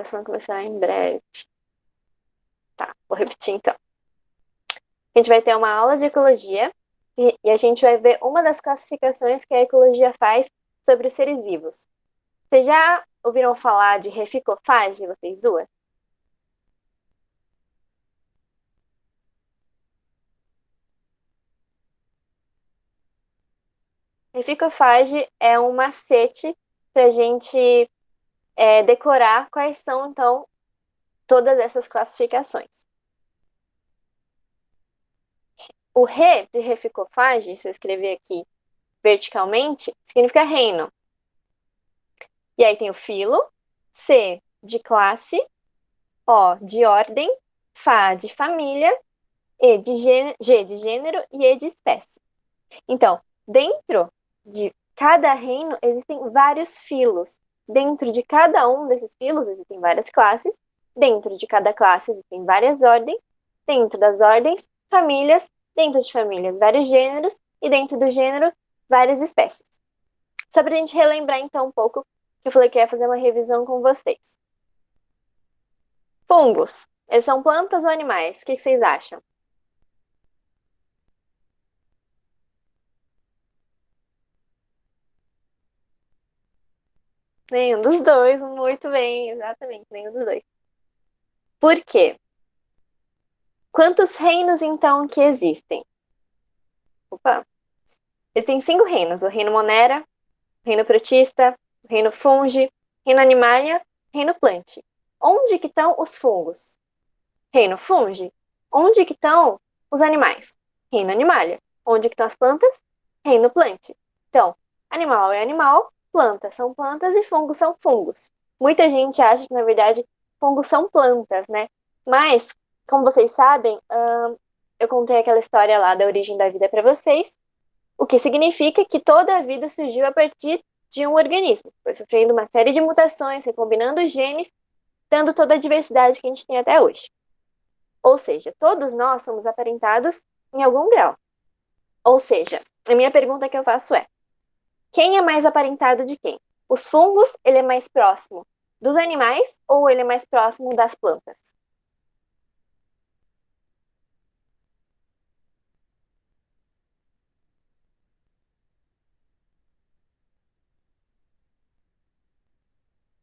aulas vão começar em breve. Tá, vou repetir então. A gente vai ter uma aula de ecologia e a gente vai ver uma das classificações que a ecologia faz sobre os seres vivos. Vocês já ouviram falar de reficofage, vocês duas? Reficofage é um macete para a gente decorar quais são, então, todas essas classificações. O re de reficofage, se eu escrever aqui verticalmente, significa reino. E aí tem o filo, C de classe, O de ordem, Fá de família, G de gênero e E de espécie. Então, dentro de cada reino existem vários filos. Dentro de cada um desses filos existem várias classes. Dentro de cada classe existem várias ordens. Dentro das ordens, famílias. Dentro de famílias, vários gêneros. E dentro do gênero, várias espécies. Só para a gente relembrar então um pouco, que eu falei que ia fazer uma revisão com vocês. Fungos. Eles são plantas ou animais? O que vocês acham? Nenhum dos dois, muito bem, exatamente, nenhum dos dois. Por quê? Quantos reinos, então, que existem? Opa! Existem 5 reinos: o reino Monera, o reino Protista, o reino Fungi, reino Animalia, reino Plant. Onde que estão os fungos? Reino Fungi. Onde que estão os animais? Reino Animalia. Onde que estão as plantas? Reino Plant. Então, animal é animal, plantas são plantas e fungos são fungos. Muita gente acha que, na verdade, fungos são plantas, né? Mas, como vocês sabem, eu contei aquela história lá da origem da vida para vocês, o que significa que toda a vida surgiu a partir de um organismo. Foi sofrendo uma série de mutações, recombinando genes, dando toda a diversidade que a gente tem até hoje. Ou seja, todos nós somos aparentados em algum grau. Ou seja, a minha pergunta que eu faço é: quem é mais aparentado de quem? Os fungos, ele é mais próximo dos animais ou ele é mais próximo das plantas?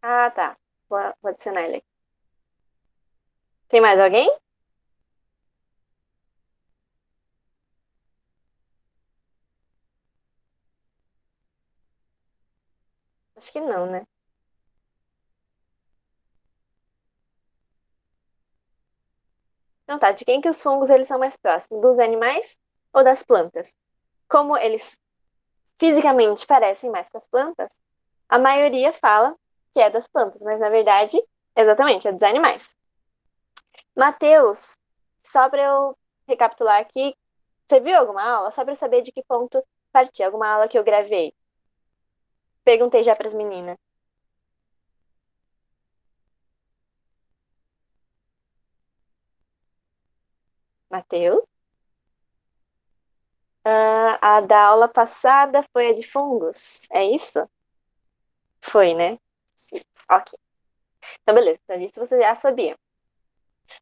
Ah, tá. Vou adicionar ele aqui. Tem mais alguém? Acho que não, né? Então tá, de quem que os fungos eles são mais próximos? Dos animais ou das plantas? Como eles fisicamente parecem mais com as plantas, a maioria fala que é das plantas, mas na verdade, exatamente, é dos animais. Matheus, só para eu recapitular aqui, você viu alguma aula? Só para eu saber de que ponto partir, alguma aula que eu gravei. Perguntei já para as meninas. Matheus? A da aula passada foi a de fungos, é isso? Foi, né? Ok. Então, beleza. Então, disso você já sabia.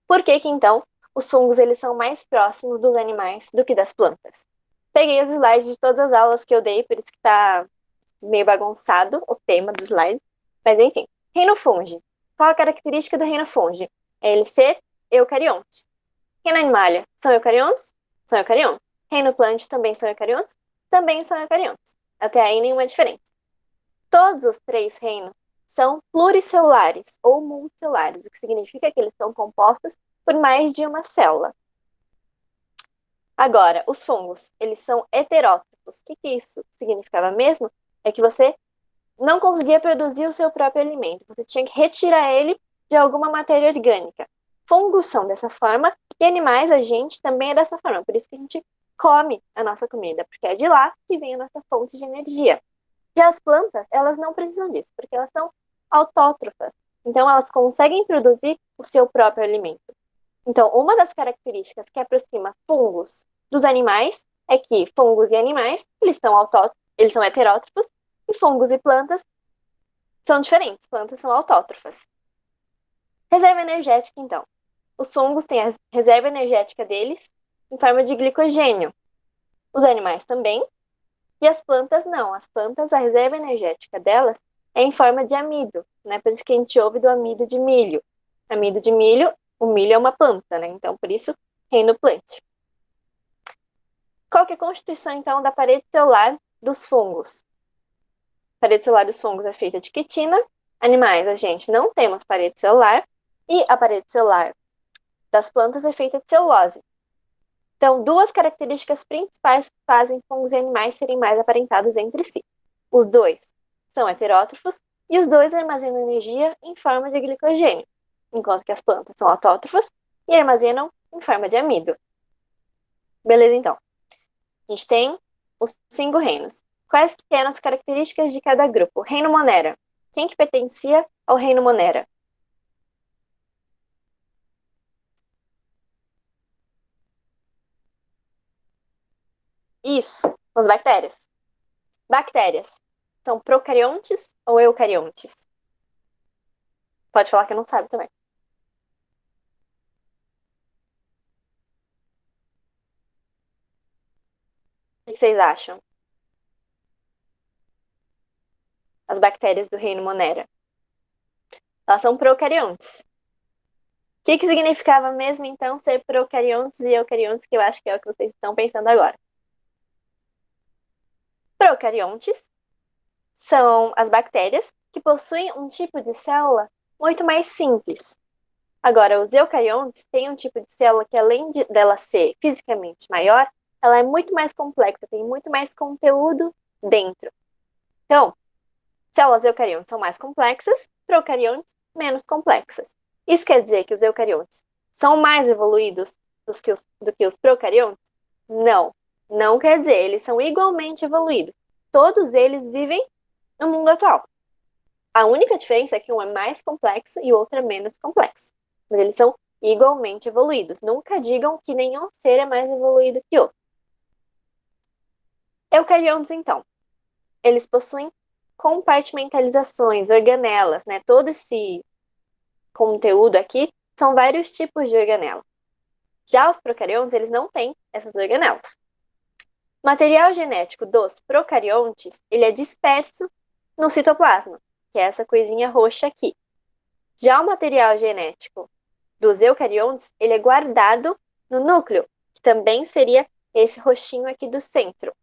Por que que, então, os fungos eles são mais próximos dos animais do que das plantas? Peguei os slides de todas as aulas que eu dei, por isso que tá meio bagunçado o tema dos slides. Mas, enfim. Reino fungi. Qual a característica do reino fungi? É ele ser eucarionte. Reino animalia. São eucariontes? São eucariontes. Reino plant também são eucariontes? Também são eucariontes. Até aí nenhuma diferença. Todos os 3 reinos são pluricelulares ou multicelulares, o que significa que eles são compostos por mais de uma célula. Agora, os fungos, eles são heterótrofos. O que isso significava mesmo? É que você não conseguia produzir o seu próprio alimento, você tinha que retirar ele de alguma matéria orgânica. Fungos são dessa forma e animais, a gente também é dessa forma, por isso que a gente come a nossa comida, porque é de lá que vem a nossa fonte de energia. E as plantas, elas não precisam disso, porque elas são autótrofas. Então, elas conseguem produzir o seu próprio alimento. Então, uma das características que aproxima fungos dos animais é que fungos e animais, eles são heterótrofos, e fungos e plantas são diferentes. Plantas são autótrofas. Reserva energética, então. Os fungos têm a reserva energética deles em forma de glicogênio. Os animais também. E as plantas não. As plantas, a reserva energética delas é em forma de amido, né? Por isso que a gente ouve do amido de milho. Amido de milho, o milho é uma planta, né? Então, por isso, reino plante. Qual que é a constituição, então, da parede celular dos fungos? A parede celular dos fungos é feita de quitina. Animais, a gente não temos parede celular. E a parede celular das plantas é feita de celulose. Então, duas características principais que fazem fungos e animais serem mais aparentados entre si. Os dois são heterótrofos e os dois armazenam energia em forma de glicogênio, enquanto que as plantas são autótrofas e armazenam em forma de amido. Beleza, então. A gente tem os 5 reinos. Quais que eram as características de cada grupo? Reino Monera. Quem que pertencia ao reino Monera? Isso, as bactérias. Bactérias são procariontes ou eucariontes? Pode falar que não sabe também. O que vocês acham? As bactérias do reino Monera. Elas são procariontes. O que significava mesmo, então, ser procariontes e eucariontes, que eu acho que é o que vocês estão pensando agora? Procariontes são as bactérias que possuem um tipo de célula muito mais simples. Agora, os eucariontes têm um tipo de célula que, dela ser fisicamente maior, ela é muito mais complexa, tem muito mais conteúdo dentro. Então, células eucariontes são mais complexas, procariontes menos complexas. Isso quer dizer que os eucariontes são mais evoluídos do que os procariontes? Não, não quer dizer. Eles são igualmente evoluídos. Todos eles vivem no mundo atual. A única diferença é que um é mais complexo e o outro é menos complexo. Mas eles são igualmente evoluídos. Nunca digam que nenhum ser é mais evoluído que outro. Eucariontes, então, eles possuem compartimentalizações, organelas, né? Todo esse conteúdo aqui são vários tipos de organela. Já os procariontes, eles não têm essas organelas. O material genético dos procariontes, ele é disperso no citoplasma, que é essa coisinha roxa aqui. Já o material genético dos eucariontes, ele é guardado no núcleo, que também seria esse roxinho aqui do centro.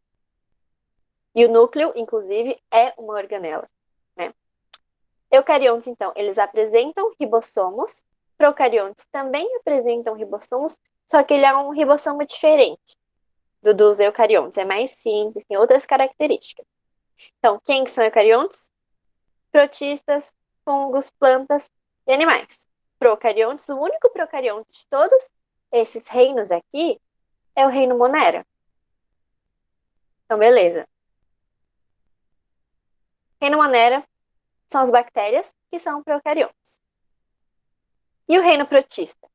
E o núcleo, inclusive, é uma organela, né? Eucariontes, então, eles apresentam ribossomos. Procariontes também apresentam ribossomos, só que ele é um ribossomo diferente dos eucariontes. É mais simples, tem outras características. Então, quem que são eucariontes? Protistas, fungos, plantas e animais. Procariontes, o único procarionte de todos esses reinos aqui é o reino Monera. Então, beleza. Reino Monera são as bactérias que são procariontes. E o reino protista?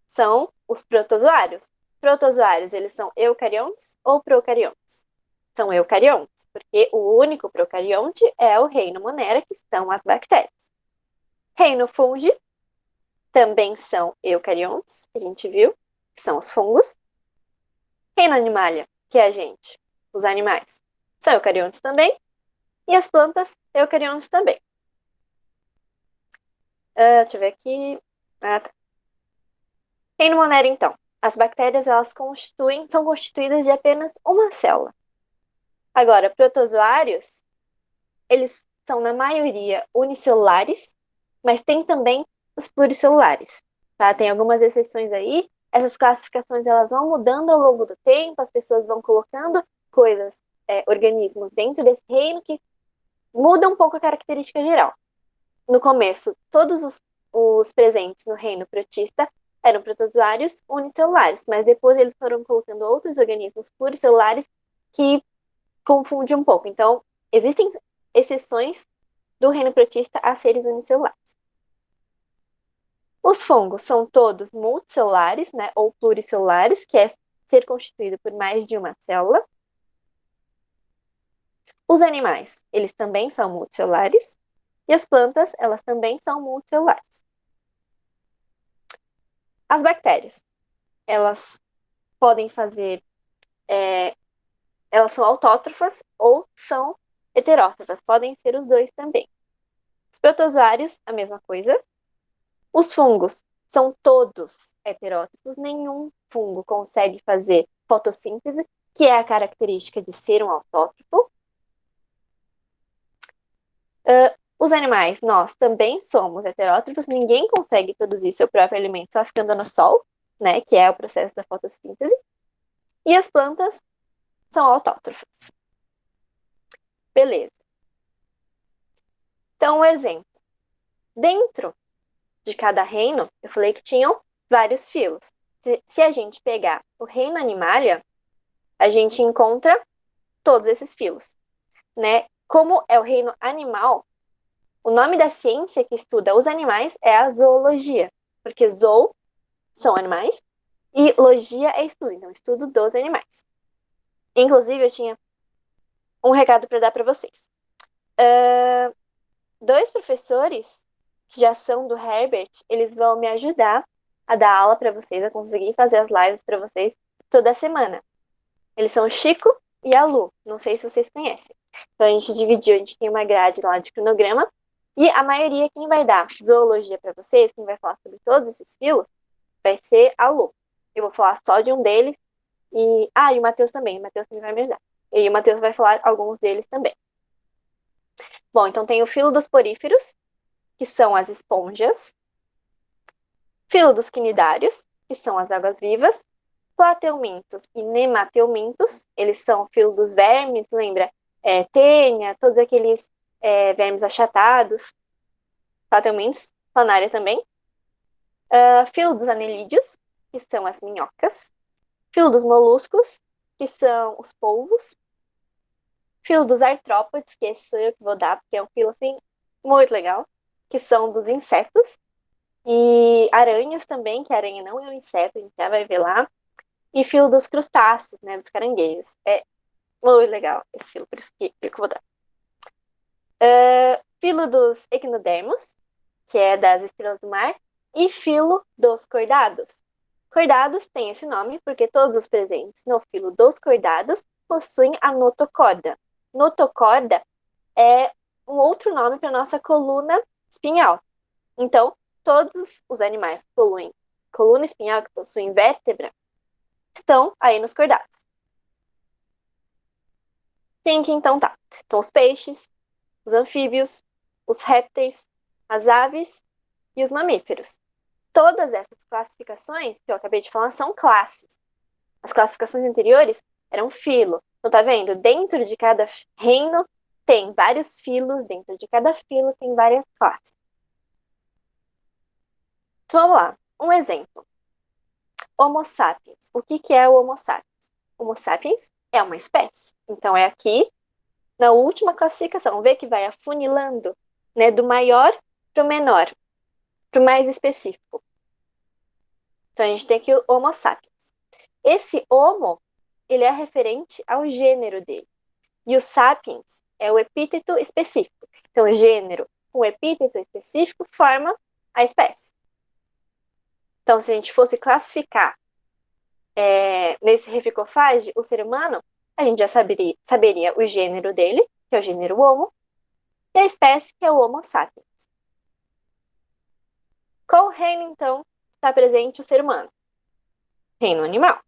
São os protozoários. Protozoários, eles são eucariontes ou procariontes? São eucariontes, porque o único procarionte é o reino Monera, que são as bactérias. Reino fungi também são eucariontes, que a gente viu, que são os fungos. Reino animalia, que é a gente, os animais, são eucariontes também. E as plantas, eucariontes também. Deixa eu ver aqui. Tá. Reino Monera, então. As bactérias, elas são constituídas de apenas uma célula. Agora, protozoários, eles são, na maioria, unicelulares, mas tem também os pluricelulares, tá? Tem algumas exceções aí. Essas classificações, elas vão mudando ao longo do tempo, as pessoas vão colocando coisas, organismos dentro desse reino que muda um pouco a característica geral. No começo, todos os presentes no reino protista eram protozoários unicelulares, mas depois eles foram colocando outros organismos pluricelulares que confunde um pouco. Então, existem exceções do reino protista a seres unicelulares. Os fungos são todos multicelulares, né, ou pluricelulares, que é ser constituído por mais de uma célula. Os animais, eles também são multicelulares. E as plantas, elas também são multicelulares. As bactérias, elas podem fazer, elas são autótrofas ou são heterótrofas, podem ser os dois também. Os protozoários, a mesma coisa. Os fungos são todos heterótrofos, nenhum fungo consegue fazer fotossíntese, que é a característica de ser um autótrofo. Os animais, nós também somos heterótrofos, ninguém consegue produzir seu próprio alimento só ficando no sol, né, que é o processo da fotossíntese. E as plantas são autótrofas. Beleza. Então, um exemplo. Dentro de cada reino, eu falei que tinham vários filos. Se a gente pegar o reino Animalia, a gente encontra todos esses filos, né? Como é o reino animal, o nome da ciência que estuda os animais é a zoologia, porque zoo são animais e logia é estudo, então estudo dos animais. Inclusive, eu tinha um recado para dar para vocês. Dois professores que já são do Herbert, eles vão me ajudar a dar aula para vocês, a conseguir fazer as lives para vocês toda semana. Eles são o Chico e a Lu, não sei se vocês conhecem. Então a gente dividiu, a gente tem uma grade lá de cronograma, e a maioria, quem vai dar zoologia para vocês, quem vai falar sobre todos esses filos, vai ser a Lu. Eu vou falar só de um deles, e o Matheus também vai me ajudar. E o Matheus vai falar alguns deles também. Bom, então tem o filo dos poríferos, que são as esponjas, filo dos quinidários, que são as águas-vivas, plateumintos e nemateumintos, eles são o filo dos vermes, lembra? Tênia, todos aqueles vermes achatados, plateumintos, planária também. Filo dos anelídeos, que são as minhocas. Filo dos moluscos, que são os polvos. Filo dos artrópodes, que esse sou eu que vou dar, porque é um filo assim muito legal, que são dos insetos. E aranhas também, que a aranha não é um inseto, a gente já vai ver lá. E filo dos crustáceos, né, dos caranguejos. É muito legal esse filo, por isso que eu vou dar. Filo dos equinodermos, que é das estrelas do mar, e filo dos cordados. Cordados tem esse nome porque todos os presentes no filo dos cordados possuem a notocorda. Notocorda é um outro nome para nossa coluna espinhal. Então, todos os animais que possuem coluna espinhal, que possuem vértebra, estão aí nos cordados. Tem que então tá. Então, os peixes, os anfíbios, os répteis, as aves e os mamíferos. Todas essas classificações que eu acabei de falar são classes. As classificações anteriores eram filo. Então, tá vendo? Dentro de cada reino tem vários filos, dentro de cada filo tem várias classes. Então, vamos lá. Um exemplo. Homo sapiens. O que é o Homo sapiens? Homo sapiens é uma espécie. Então, é aqui na última classificação. Vamos ver que vai afunilando, né, do maior para o menor, para o mais específico. Então, a gente tem aqui o Homo sapiens. Esse Homo, ele é referente ao gênero dele. E o sapiens é o epíteto específico. Então, o gênero com epíteto específico forma a espécie. Então, se a gente fosse classificar nesse reficofage o ser humano, a gente já saberia o gênero dele, que é o gênero Homo, e a espécie, que é o Homo sapiens. Qual reino, então, está presente o ser humano? Reino animal.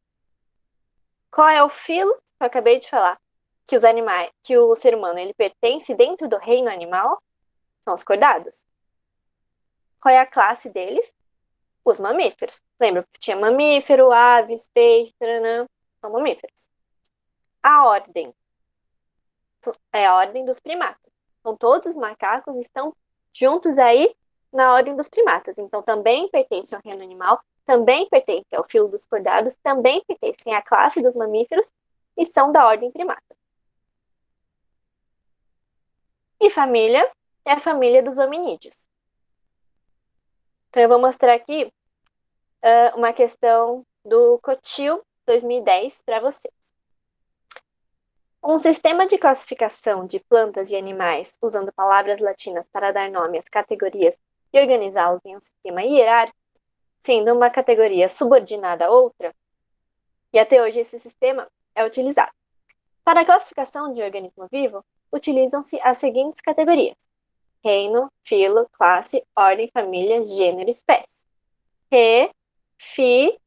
Qual é o filo que eu acabei de falar? Que os animais, que o ser humano ele pertence dentro do reino animal? São os cordados. Qual é a classe deles? Os mamíferos. Lembra que tinha mamífero, aves, peixe, taranã, são mamíferos. A ordem é a ordem dos primatas. Então, todos os macacos estão juntos aí na ordem dos primatas. Então, também pertencem ao reino animal, também pertencem ao filo dos cordados, também pertencem à classe dos mamíferos e são da ordem primata. E família é a família dos hominídeos. Então, eu vou mostrar aqui uma questão do COTIL 2010 para vocês. Um sistema de classificação de plantas e animais usando palavras latinas para dar nome às categorias e organizá-los em um sistema hierárquico sendo uma categoria subordinada à outra, e até hoje esse sistema é utilizado. Para a classificação de organismo vivo, utilizam-se as seguintes categorias: reino, filo, classe, ordem, família, gênero, espécie. Re, fi,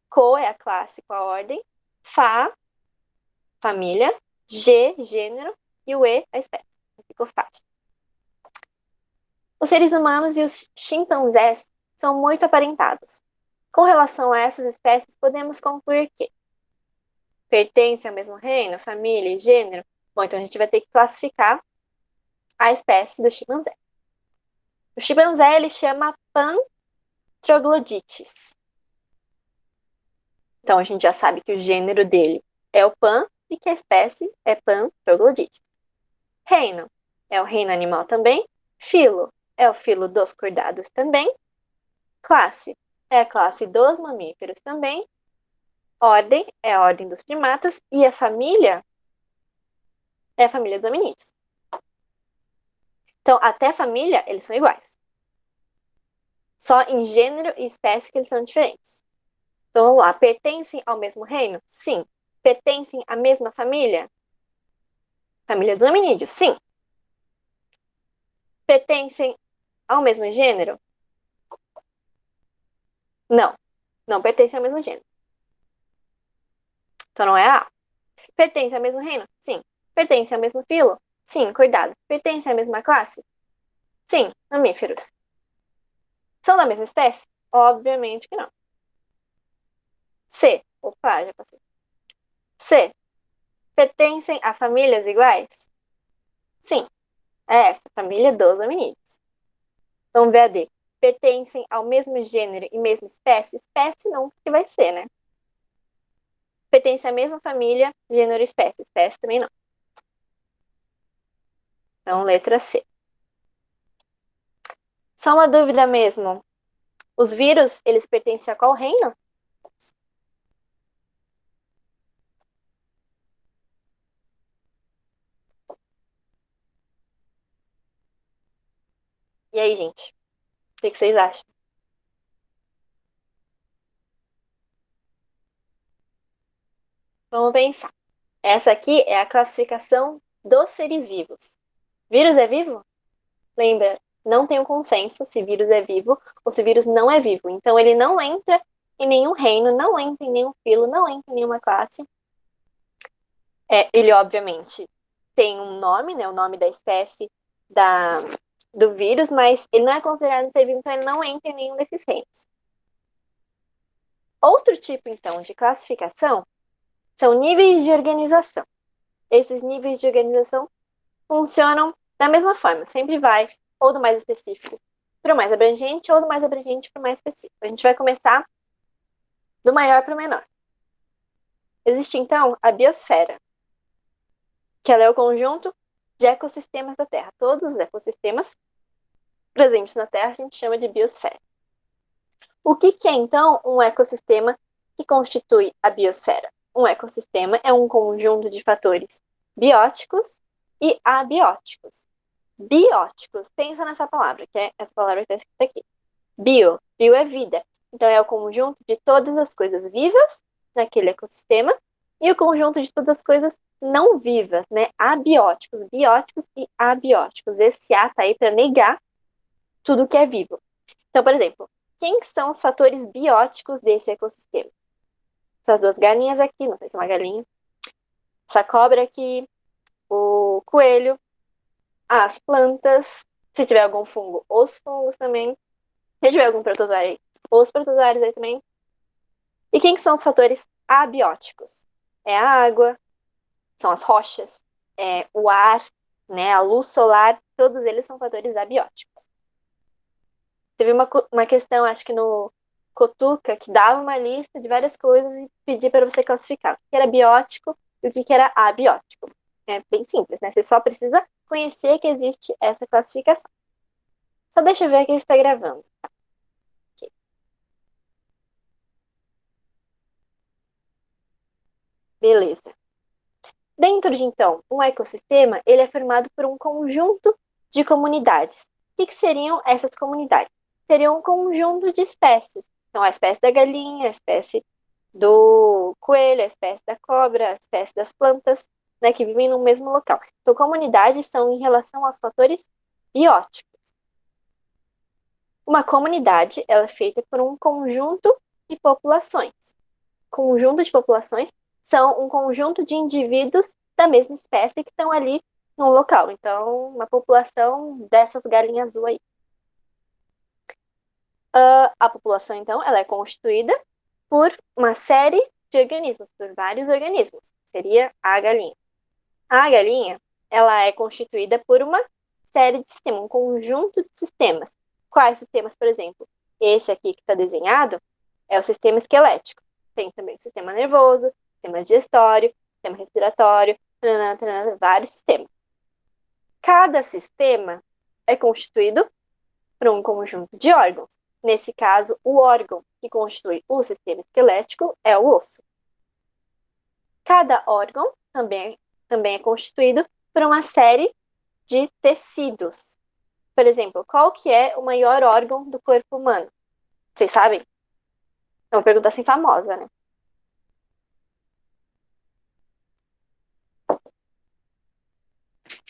co é a classe com a ordem, fa, família, G, gênero, e o E, a espécie. Ficou fácil. Os seres humanos e os chimpanzés são muito aparentados. Com relação a essas espécies, podemos concluir que pertencem ao mesmo reino, família e gênero. Bom, então a gente vai ter que classificar a espécie do chimpanzé. O chimpanzé, ele chama Pan-Troglodytes. Então a gente já sabe que o gênero dele é o Pan e que a espécie é Pan-Troglodytes. Reino é o reino animal também. Filo é o filo dos cordados também. Classe é a classe dos mamíferos também. Ordem é a ordem dos primatas. E a família é a família dos hominídeos. Então, até a família, eles são iguais. Só em gênero e espécie que eles são diferentes. Então, vamos lá. Pertencem ao mesmo reino? Sim. Pertencem à mesma família? Família dos hominídeos? Sim. Pertencem ao mesmo gênero? Não. Não pertencem ao mesmo gênero. Então, não é A. Pertencem ao mesmo reino? Sim. Pertencem ao mesmo filo? Sim, cuidado. Pertencem à mesma classe? Sim, mamíferos. São da mesma espécie? Obviamente que não. C. Opa, já passei. C. Pertencem a famílias iguais? Sim, é essa, família dos hominídeos. Vamos ver a D. Pertencem ao mesmo gênero e mesma espécie? Espécie não, porque vai ser, né? Pertencem à mesma família, gênero e espécie? Espécie também não. Então, letra C. Só uma dúvida mesmo. Os vírus, eles pertencem a qual reino? E aí, gente? O que vocês acham? Vamos pensar. Essa aqui é a classificação dos seres vivos. Vírus é vivo? Lembra, não tem um consenso se vírus é vivo ou se vírus não é vivo. Então, ele não entra em nenhum reino, não entra em nenhum filo, não entra em nenhuma classe. Ele, obviamente, tem um nome, né? O nome da espécie do vírus, mas ele não é considerado ser vivo, então ele não entra em nenhum desses reinos. Outro tipo, então, de classificação são níveis de organização. Esses níveis de organização funcionam da mesma forma, sempre vai ou do mais específico para o mais abrangente ou do mais abrangente para o mais específico. A gente vai começar do maior para o menor. Existe, então, a biosfera, que ela é o conjunto de ecossistemas da Terra. Todos os ecossistemas presentes na Terra a gente chama de biosfera. O que é, então, um ecossistema que constitui a biosfera? Um ecossistema é um conjunto de fatores bióticos e abióticos. Bióticos, pensa nessa palavra, que é essa palavra que está escrita aqui. Bio é vida. Então, é o conjunto de todas as coisas vivas naquele ecossistema e o conjunto de todas as coisas não vivas, né? Abióticos, bióticos e abióticos. Esse A tá aí para negar tudo que é vivo. Então, por exemplo, quem são os fatores bióticos desse ecossistema? Essas duas galinhas aqui, não sei se é uma galinha, essa cobra aqui, o coelho, as plantas, se tiver algum fungo, os fungos também, se tiver algum protozoário aí, os protozoários aí também. E quem são os fatores abióticos? É a água, são as rochas, é o ar, né, a luz solar, todos eles são fatores abióticos. Teve uma questão, acho que no Cotuca, que dava uma lista de várias coisas e pedia para você classificar o que era biótico e o que era abiótico. É bem simples, né? Você só precisa conhecer que existe essa classificação. Só deixa eu ver aqui se está gravando. Aqui. Beleza. Dentro de, então, um ecossistema, ele é formado por um conjunto de comunidades. O que seriam essas comunidades? Seriam um conjunto de espécies. Então, a espécie da galinha, a espécie do coelho, a espécie da cobra, a espécie das plantas, né, que vivem no mesmo local. Então, comunidades são em relação aos fatores bióticos. Uma comunidade, ela é feita por um conjunto de populações. Conjunto de populações são um conjunto de indivíduos da mesma espécie que estão ali no local. Então, uma população dessas galinhas azul aí. A população, então, ela é constituída por uma série de organismos, por vários organismos. Seria a galinha. A galinha, ela é constituída por uma série de sistemas, um conjunto de sistemas. Quais sistemas, por exemplo? Esse aqui que está desenhado é o sistema esquelético. Tem também o sistema nervoso, sistema digestório, sistema respiratório, vários sistemas. Cada sistema é constituído por um conjunto de órgãos. Nesse caso, o órgão que constitui o sistema esquelético é o osso. Cada órgão também é constituído por uma série de tecidos. Por exemplo, qual que é o maior órgão do corpo humano? Vocês sabem? É uma pergunta assim famosa, né?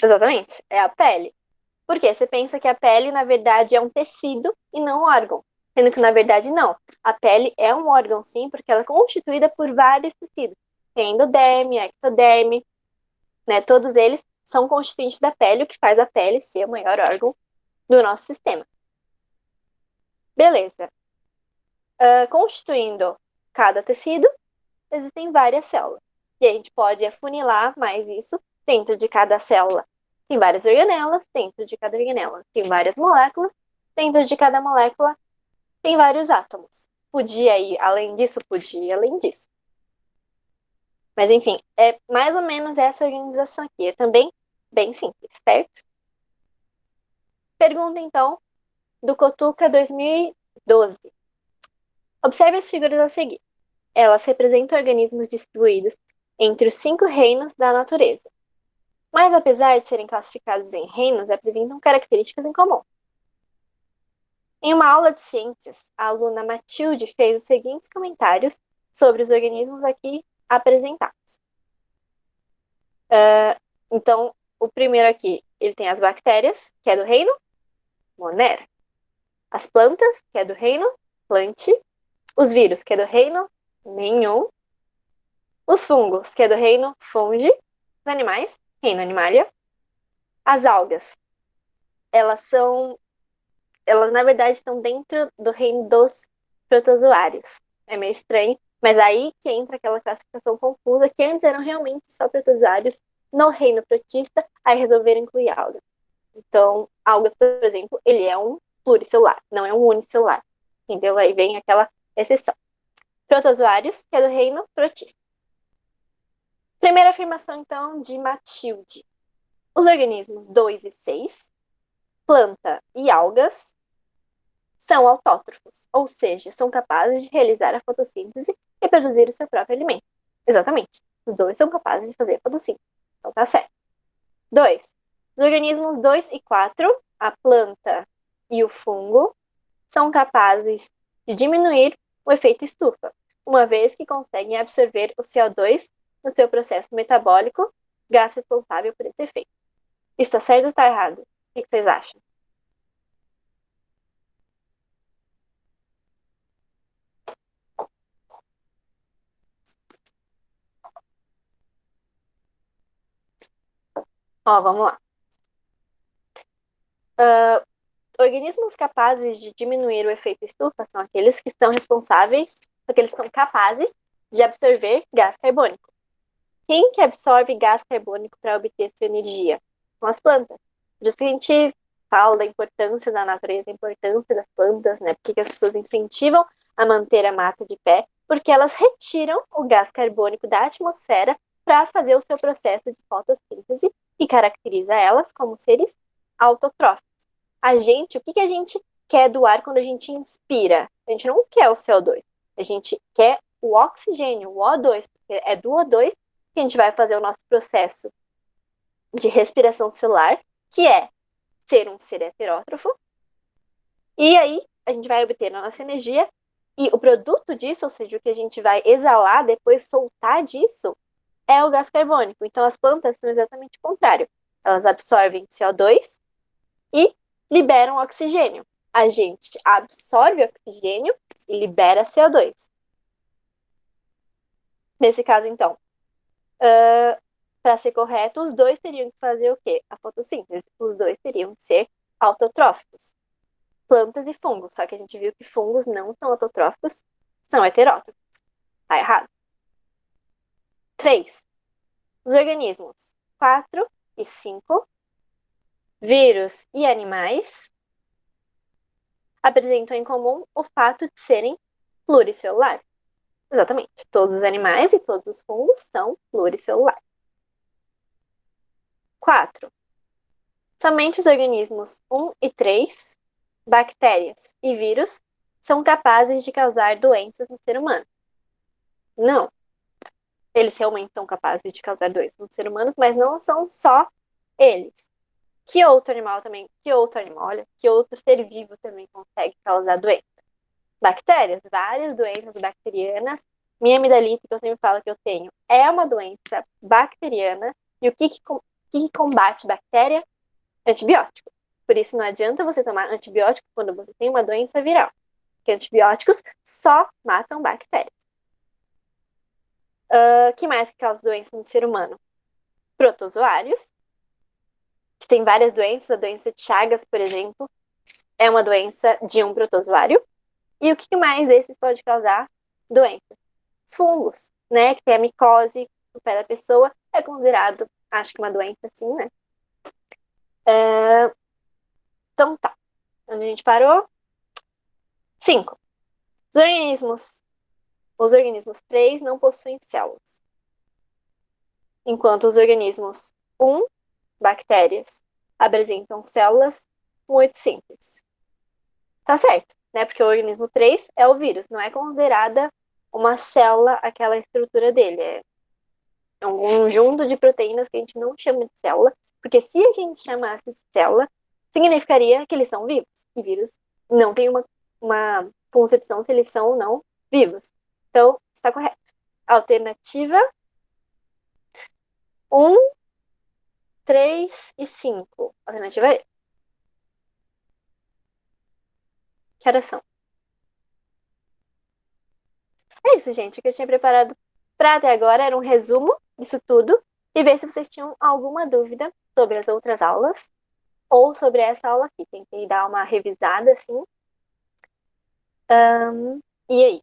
Exatamente, é a pele. Por quê? Você pensa que a pele, na verdade, é um tecido e não um órgão. Sendo que, na verdade, não. A pele é um órgão, sim, porque ela é constituída por vários tecidos. Tem endoderme, ectoderme, né? Todos eles são constituintes da pele, o que faz a pele ser o maior órgão do nosso sistema. Beleza. Constituindo cada tecido, existem várias células. E a gente pode afunilar mais isso. Dentro de cada célula tem várias organelas, dentro de cada organela tem várias moléculas, dentro de cada molécula tem vários átomos. Podia ir além disso? Podia ir além disso. Mas, enfim, é mais ou menos essa organização aqui. É também bem simples, certo? Pergunta, então, do Cotuca 2012. Observe as figuras a seguir. Elas representam organismos distribuídos entre os 5 reinos da natureza. Mas, apesar de serem classificados em reinos, apresentam características em comum. Em uma aula de ciências, a aluna Matilde fez os seguintes comentários sobre os organismos aqui apresentados. Então, o primeiro aqui, ele tem as bactérias, que é do reino Monera. As plantas, que é do reino Plantae. Os vírus, que é do reino Nenhum. Os fungos, que é do reino Fungi. Os animais, reino Animalia. As algas, elas na verdade estão dentro do reino dos protozoários. É meio estranho, mas aí que entra aquela classificação confusa, que antes eram realmente só protozoários no reino protista, aí resolveram incluir algas. Então, algas, por exemplo, ele é um pluricelular, não é um unicelular. Entendeu? Aí vem aquela exceção. Protozoários, que é do reino protista. Primeira afirmação, então, de Matilde. Os organismos 2 e 6, planta e algas, são autótrofos, ou seja, são capazes de realizar a fotossíntese e produzir o seu próprio alimento. Exatamente. Os dois são capazes de fazer a fotossíntese. Então tá certo. 2. Os organismos 2 e 4, a planta e o fungo, são capazes de diminuir o efeito estufa, uma vez que conseguem absorver o CO2 no seu processo metabólico, gás responsável por esse efeito. Isso está certo ou está errado? O que vocês acham? Ó, vamos lá. Organismos capazes de diminuir o efeito estufa são aqueles que estão responsáveis, aqueles que são capazes de absorver gás carbônico. Quem que absorve gás carbônico para obter sua energia? São as plantas. Por isso que a gente fala da importância da natureza, da importância das plantas, né? Porque as pessoas incentivam a manter a mata de pé, porque elas retiram o gás carbônico da atmosfera para fazer o seu processo de fotossíntese, que caracteriza elas como seres autotróficos. A gente, o que a gente quer do ar quando a gente inspira? A gente não quer o CO2, a gente quer o oxigênio, o O2, porque é do O2 que a gente vai fazer o nosso processo de respiração celular, que é ser um ser heterótrofo, e aí a gente vai obter a nossa energia E o produto disso, ou seja, o que a gente vai exalar, depois soltar disso, é o gás carbônico. Então, as plantas são exatamente o contrário. Elas absorvem CO2 e liberam oxigênio. A gente absorve oxigênio e libera CO2. Nesse caso, então, para ser correto, os dois teriam que fazer o quê? A fotossíntese. Os dois teriam que ser autotróficos. Plantas e fungos. Só que a gente viu que fungos não são autotróficos, são heterótrofos. Tá errado. 3. Os organismos 4 e 5, vírus e animais, apresentam em comum o fato de serem pluricelulares. Exatamente. Todos os animais e todos os fungos são pluricelulares. 4. Somente os organismos 1 e 3, bactérias e vírus, são capazes de causar doenças no ser humano. Não. Eles realmente são capazes de causar doenças nos seres humanos, mas não são só eles. Que outro animal também, que outro animal, olha, que outro ser vivo também consegue causar doença? Bactérias, várias doenças bacterianas. Minha amidalite, que eu sempre falo que eu tenho, é uma doença bacteriana. E o que combate bactéria? Antibiótico. Por isso não adianta você tomar antibiótico quando você tem uma doença viral. Porque antibióticos só matam bactérias. Que mais que causa doença no ser humano? Protozoários, que tem várias doenças. A doença de Chagas, por exemplo, é uma doença de um protozoário. E o que mais desses pode causar doença? Os fungos, né? Que tem a micose no pé da pessoa. É considerado, acho que uma doença assim, né? Então tá. Onde a gente parou? 5. Os organismos 3 não possuem células. Enquanto os organismos 1, bactérias, apresentam células muito simples. Tá certo, né? Porque o organismo 3 é o vírus, não é considerada uma célula aquela estrutura dele. É um conjunto de proteínas que a gente não chama de célula, porque se a gente chamasse de célula, significaria que eles são vivos. E vírus não tem uma concepção se eles são ou não vivos. Então, está correto. Alternativa 1, 3 e 5. Alternativa E. Que horas são? É isso, gente. O que eu tinha preparado para até agora era um resumo disso tudo e ver se vocês tinham alguma dúvida sobre as outras aulas ou sobre essa aula aqui. Tentei dar uma revisada, assim. E aí?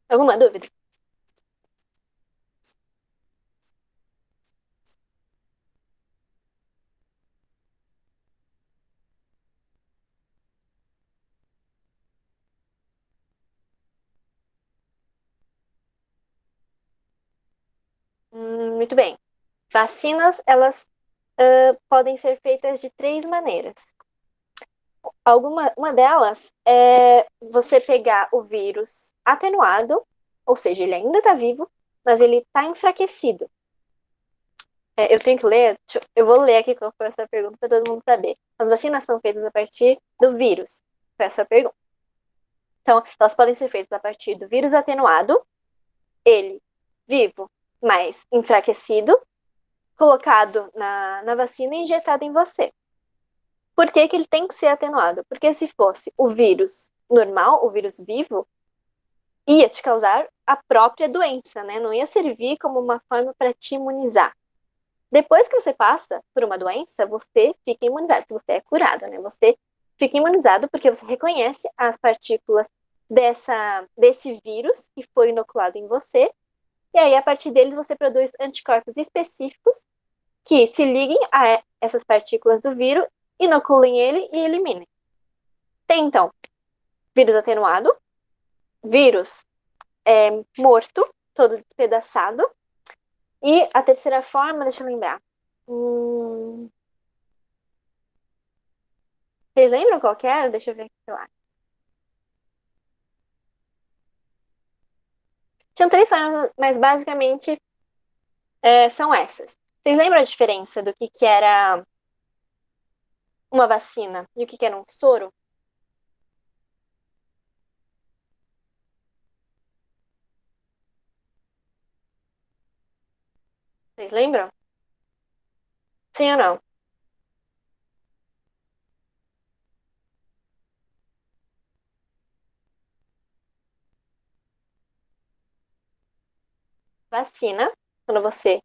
Alguma dúvida? Muito bem. Vacinas, elas podem ser feitas de 3 maneiras. Uma delas é você pegar o vírus atenuado, ou seja, ele ainda está vivo, mas ele está enfraquecido. Eu tenho que ler, eu vou ler aqui qual foi essa pergunta para todo mundo saber. As vacinas são feitas a partir do vírus. Foi essa a pergunta. Então, elas podem ser feitas a partir do vírus atenuado, ele vivo, mas enfraquecido, colocado na vacina e injetado em você. Por que que ele tem que ser atenuado? Porque se fosse o vírus normal, o vírus vivo, ia te causar a própria doença, né? Não ia servir como uma forma para te imunizar. Depois que você passa por uma doença, você fica imunizado, você é curado, né? Você fica imunizado porque você reconhece as partículas desse vírus que foi inoculado em você, e aí a partir deles você produz anticorpos específicos que se liguem a essas partículas do vírus, inoculem ele e eliminem. Tem então vírus atenuado, vírus morto, todo despedaçado, e a terceira forma, deixa eu lembrar. Vocês lembram qual que era? Deixa eu ver aqui lá. Tinham 3 formas, mas basicamente são essas. Vocês lembram a diferença do que era uma vacina e o que que era um soro? Vocês lembram? Sim ou não? Vacina, quando você.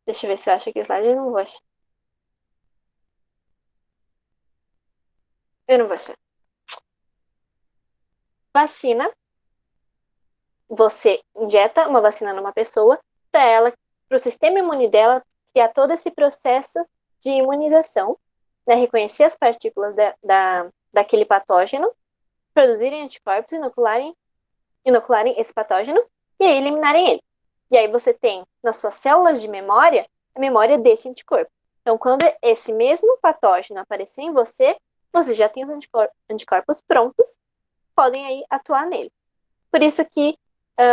Deixa eu ver se eu acho aqui o slide, eu não vou achar. Eu não vou achar. Vacina, você injeta uma vacina numa pessoa para ela, para o sistema imune dela criar todo esse processo de imunização, né? Reconhecer as partículas daquele patógeno, produzirem anticorpos, inocularem esse patógeno e aí eliminarem ele. E aí você tem nas suas células de memória a memória desse anticorpo. Então, quando esse mesmo patógeno aparecer em você, você já tem os anticorpos prontos, podem aí atuar nele. Por isso que,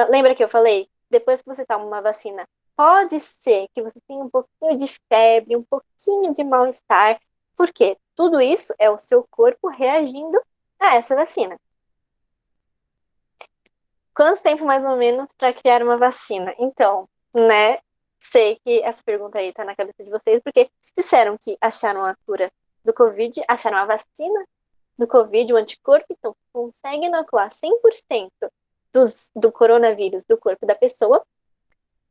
lembra que eu falei, depois que você toma uma vacina, pode ser que você tenha um pouquinho de febre, um pouquinho de mal-estar. Por quê? Tudo isso é o seu corpo reagindo a essa vacina. Quanto tempo mais ou menos para criar uma vacina? Então, né? Sei que essa pergunta aí tá na cabeça de vocês, porque disseram que acharam a cura do Covid, acharam a vacina do Covid, o anticorpo, então consegue inocular 100% do coronavírus do corpo da pessoa,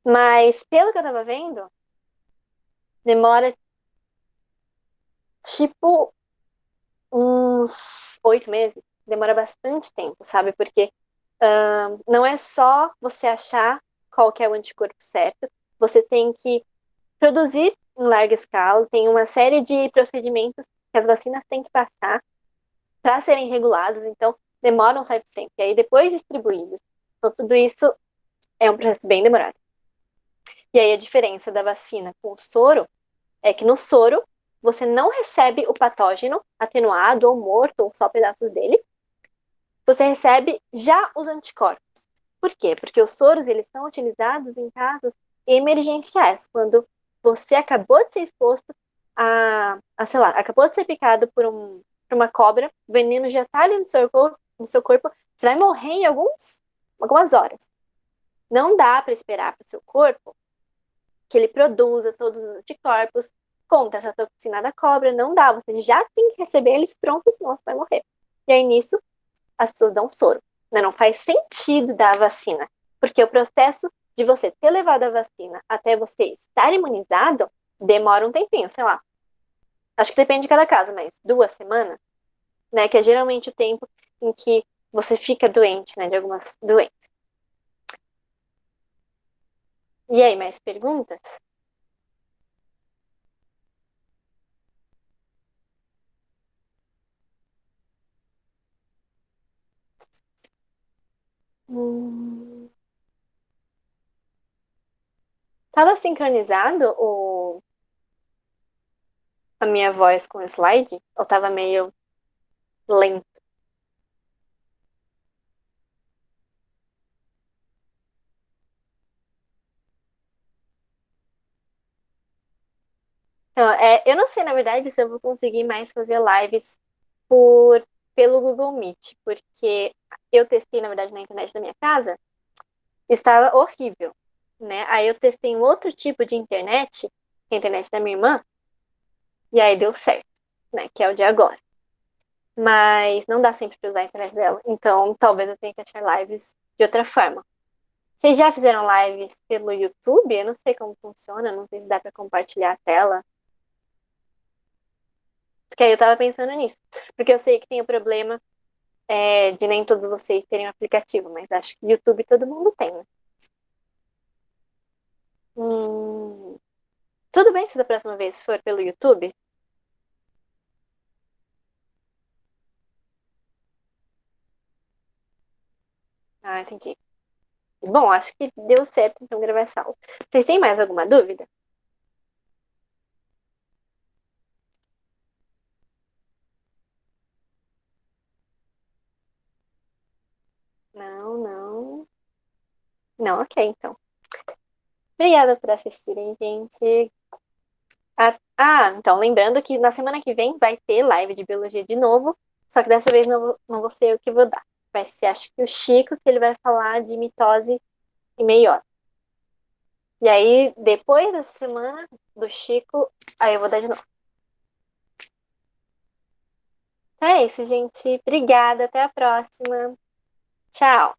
mas pelo que eu tava vendo, demora tipo uns 8 meses, demora bastante tempo, sabe? Porque não é só você achar qual que é o anticorpo certo, você tem que produzir em larga escala, tem uma série de procedimentos que as vacinas têm que passar para serem regulados, então demora um certo tempo. E aí, depois distribuídos. Então, tudo isso é um processo bem demorado. E aí, a diferença da vacina com o soro é que no soro você não recebe o patógeno atenuado ou morto, ou só pedaços dele, você recebe já os anticorpos. Por quê? Porque os soros eles são utilizados em casos emergenciais, quando você acabou de ser exposto sei lá, acabou de ser picado por uma cobra, o veneno já está ali no seu corpo, você vai morrer em algumas horas. Não dá para esperar para o seu corpo que ele produza todos os anticorpos contra essa toxina da cobra, não dá, você já tem que receber eles prontos, senão você vai morrer. E aí nisso as pessoas dão soro. Né? Não faz sentido dar a vacina, porque o processo de você ter levado a vacina até você estar imunizado demora um tempinho, sei lá. Acho que depende de cada caso, mas 2 semanas, né? Que é geralmente o tempo em que você fica doente, né? De algumas doenças. E aí, mais perguntas? Hum... Tava sincronizado a minha voz com o slide? Ou tava meio lento? Então, eu não sei, na verdade, se eu vou conseguir mais fazer lives pelo Google Meet, porque eu testei, na verdade, na internet da minha casa, estava horrível, né? Aí eu testei um outro tipo de internet, que é a internet da minha irmã, e aí deu certo, né? Que é o de agora. Mas não dá sempre para usar a internet dela, então talvez eu tenha que achar lives de outra forma. Vocês já fizeram lives pelo YouTube? Eu não sei como funciona, não sei se dá para compartilhar a tela. Porque aí eu tava pensando nisso. Porque eu sei que tem o problema de nem todos vocês terem um aplicativo, mas acho que YouTube todo mundo tem, né? Hum, tudo bem se da próxima vez for pelo YouTube? Ah, entendi. Bom, acho que deu certo então gravar essa aula. Vocês têm mais alguma dúvida? Não, não. Não, ok, então. Obrigada por assistirem, gente. Ah, então, lembrando que na semana que vem vai ter live de biologia de novo, só que dessa vez não vou ser eu que vou dar. Vai ser, acho que o Chico, que ele vai falar de mitose e meiose. E aí, depois dessa semana do Chico, aí eu vou dar de novo. Então é isso, gente. Obrigada, até a próxima. Tchau.